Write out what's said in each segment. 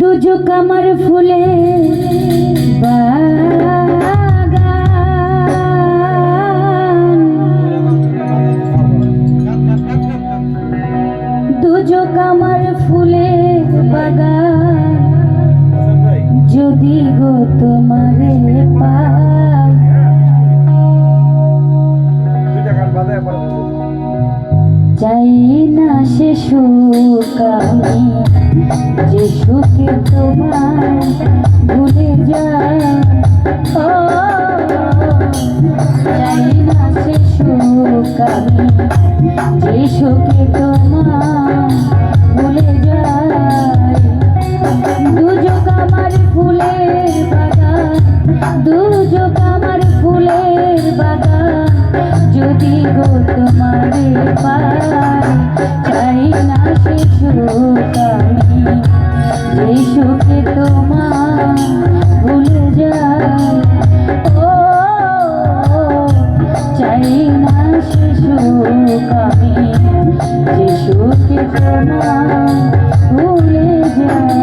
দুজক আমার ফুলে বাগান, দুজক আমার ফুলে বাগান, যদি গো তোমারে পাই, চাই না সে সুখ আমি, যে সুখে তোমার ভুলে যাই। ও চাই না সে সুখ আমি, যে সুখে তোমার ভুলে যাই। দুজক আমার ফুলের বাগান, দুজক আমার ফুলের বাগান, যদি গো তোমারে পাই, চাই না সে সুখ আমি, যে সুখে তোমার ভুলে যাই। ও চাই না সে সুখ আমি, যে সুখে তোমার ভুলে যাই।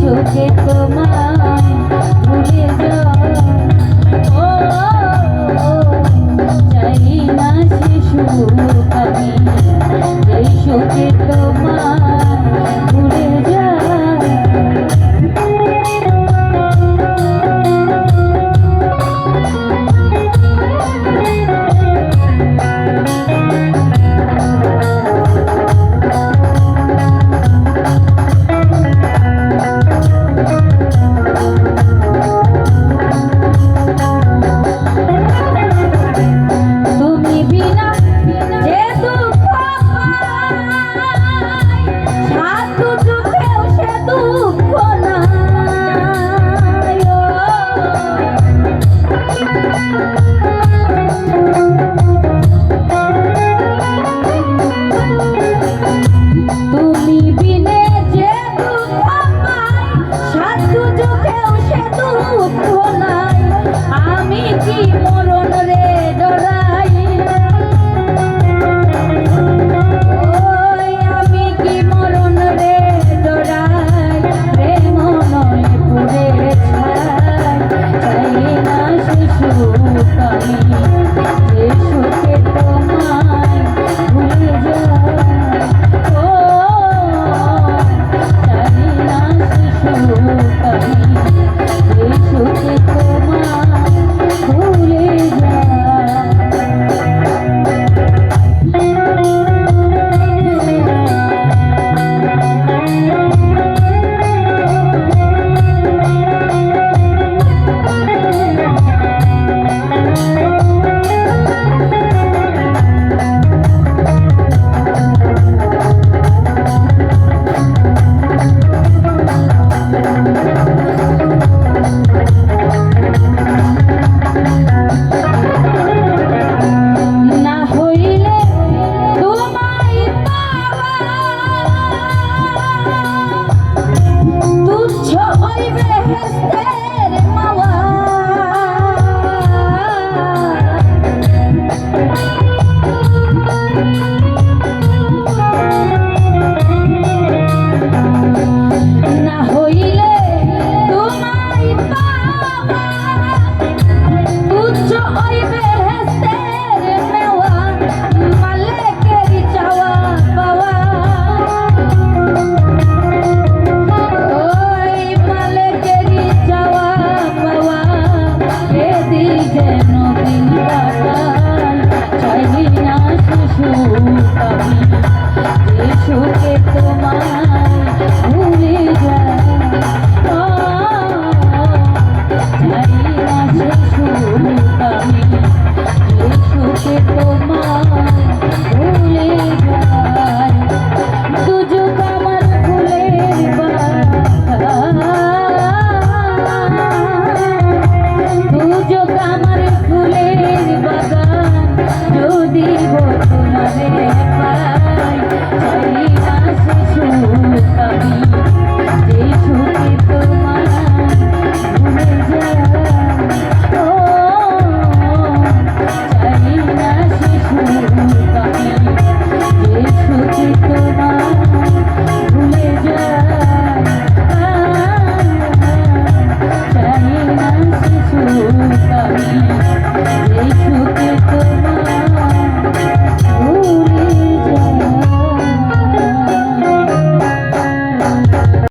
সুখে তোমায় ভুলে যাই। ও চাই না সে সুখ আমি, যে সুখে তোমায় ভুলে যাই। সুখে তোমায় ভুলে যাই। সুখ আমি এই